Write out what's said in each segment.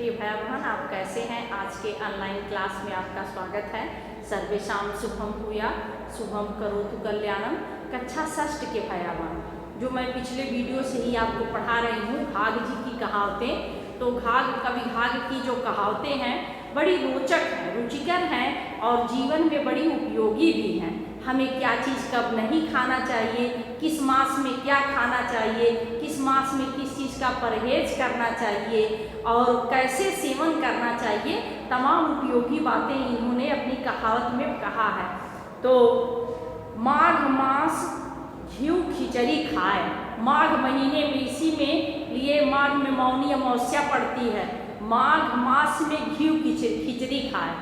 प्रिय भाई बहन, आप कैसे हैं। आज के ऑनलाइन क्लास में आपका स्वागत है। सर्वेशाम शुभम भूया, शुभम करोतु कल्याणम। कक्षा षष्ठ के भाई बहन, जो मैं पिछले वीडियो से ही आपको पढ़ा रही हूँ घाघ जी की कहावतें। तो कवि घाघ की जो कहावतें हैं बड़ी रोचक हैं, रुचिकर हैं और जीवन में बड़ी उपयोगी भी हैं। हमें क्या चीज़ कब नहीं खाना चाहिए, किस मास में क्या खाना चाहिए, किस मास में किस चीज़ का परहेज करना चाहिए और कैसे सेवन करना चाहिए, तमाम उपयोगी बातें इन्होंने अपनी कहावत में कहा है। तो माघ मास घी खिचड़ी खाए, माघ महीने में इसी में लिए माघ में मौनी अमावस्या पड़ती है। माघ मास में घी खिचड़ी खाए।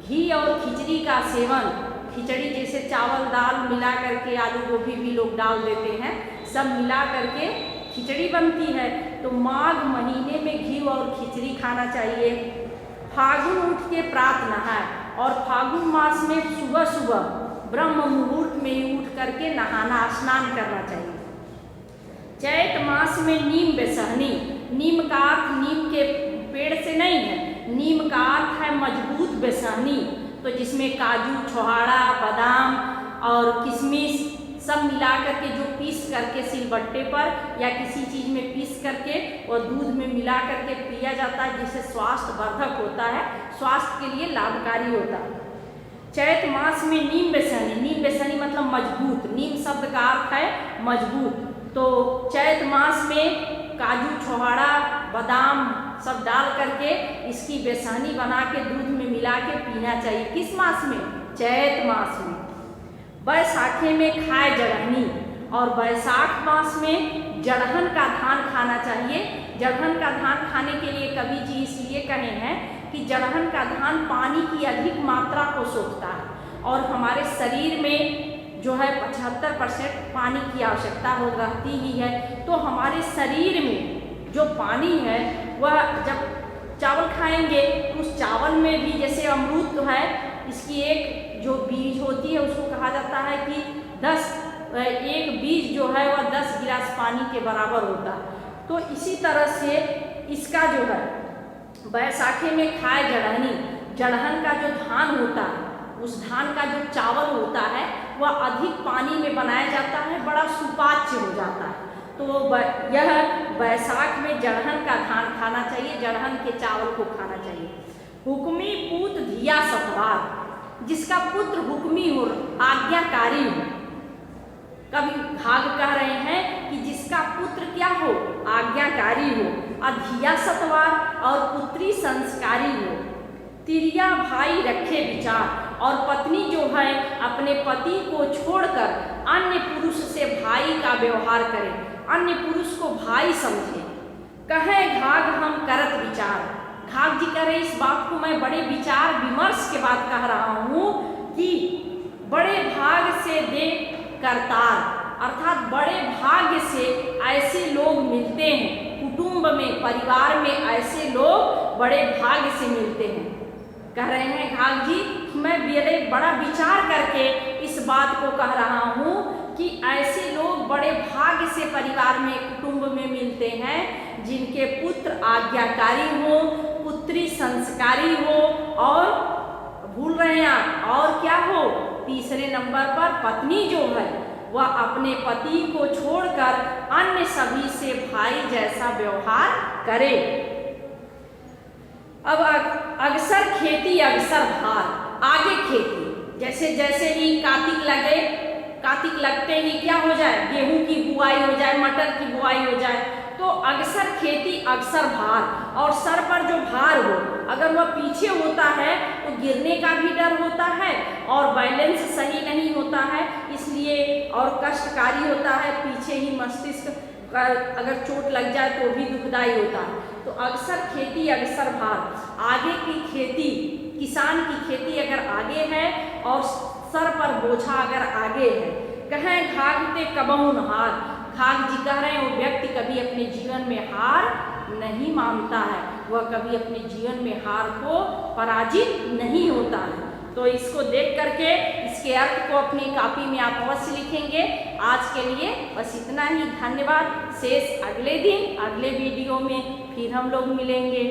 घी और खिचड़ी का सेवन, खिचड़ी जैसे चावल दाल मिला करके, आलू गोभी भी लोग डाल देते हैं, सब मिला करके खिचड़ी बनती है। तो माघ महीने में घी और खिचड़ी खाना चाहिए। फागुन उठ के प्रात नहाए, और फागुन मास में सुबह सुबह ब्रह्म मुहूर्त में ही उठ करके नहाना, स्नान करना चाहिए। चैत मास में नीम बेसहनी, नीम का अर्थ नीम के पेड़ से नहीं है, नीम का अर्थ है मजबूत बेसहनी। तो जिसमें काजू, छोहाड़ा, बादाम और किशमिश सब मिला करके जो पीस करके सिलबट्टे पर या किसी चीज़ में पीस करके और दूध में मिला करके पिया जाता है, जिससे स्वास्थ्य वर्धक होता है, स्वास्थ्य के लिए लाभकारी होता है। चैत मास में नीम बेसनी, नीम बेसनी मतलब मजबूत, नीम शब्द का अर्थ है मजबूत। तो चैत मास में काजू, छोहाड़ा, बादाम सब डाल करके इसकी बेसनी बना के दूध में मिला के पीना चाहिए। किस मास में? चैत मास में। बैसाखे में खाए जड़हनी, और बैसाख मास में जड़हन का धान खाना चाहिए। जड़हन का धान खाने के लिए कवि जी इसलिए कहे हैं कि जड़हन का धान पानी की अधिक मात्रा को सोखता है और हमारे शरीर में जो है 75% पानी की आवश्यकता हो रहती ही है। तो हमारे शरीर में जो पानी है वह जब चावल खाएंगे तो उस चावल में भी, जैसे अमरूद तो है, इसकी एक जो बीज होती है उसको कहा जाता है कि एक बीज जो है वह 10 गिलास पानी के बराबर होता है। तो इसी तरह से इसका जो है बैसाखे में खाए जड़हनी, जड़हन का जो धान होता है, उस धान का जो चावल होता है वह अधिक पानी में बनाया जाता है, बड़ा सुपाच्य हो जाता है। तो यह बैसाख में जड़हन का धान खाना चाहिए, जड़हन के चावल को खाना चाहिए। हुक्मी पूत धिया सतवार, जिसका पुत्र हुक्मी हो, आज्ञाकारी हो। कभी घाघ कह रहे हैं कि जिसका पुत्र क्या हो, आज्ञाकारी हो, अधिया सतवार और पुत्री संस्कारी हो। तिरिया भाई रखे विचार, और पत्नी जो है अपने पति को छोड़कर अन्य पुरुष से भाई का व्यवहार करे, अन्य पुरुष को भाई समझे। कहे घाघ हम करत विचार, घाघ जी कह रहे इस बात को मैं बड़े विचार विमर्श के बाद कह रहा हूँ कि बड़े भाग से दे करतार, अर्थात बड़े भाग्य से ऐसे लोग मिलते हैं, कुटुंब में, परिवार में ऐसे लोग बड़े भाग्य से मिलते हैं। कह रहे हैं घाघ जी, मैं बड़ा विचार करके इस बात को कह रहा हूँ कि ऐसे लोग बड़े भाग्य से परिवार में, कुटुंब में मिलते हैं जिनके पुत्र आज्ञाकारी हो, पुत्री संस्कारी हो, और भूल रहे हैं आप, और क्या हो, तीसरे नंबर पर पत्नी जो है वह अपने पति को छोड़कर अन्य सभी से भाई जैसा व्यवहार करे। अब अगसर खेती अगसर भार, आगे खेती, जैसे जैसे ही कार्तिक लगते ही क्या हो जाए, गेहूं की बुआई हो जाए, मटर की बुआई हो जाए, तो अगसर खेती अगसर भार, और सर पर जो भार हो अगर वह पीछे होता है तो गिरने का भी डर होता है और बैलेंस सही नहीं होता है, इसलिए और कष्टकारी होता है। पीछे ही मस्तिष्क अगर चोट लग जाए तो भी दुखदाई होता है। तो अक्सर खेती अक्सर भार, आगे की खेती, किसान की खेती अगर आगे है और सर पर बोझा अगर आगे है। कहें घाघते कबहू न हार, घाघ जी कह रहे हैं वो व्यक्ति कभी अपने जीवन में हार नहीं मानता है, वह कभी अपने जीवन में हार को पराजित नहीं होता है। तो इसको देख करके इसके अर्थ को अपनी कॉपी में आप अवश्य लिखेंगे। आज के लिए बस इतना ही, धन्यवाद। शेष अगले दिन अगले वीडियो में फिर हम लोग मिलेंगे।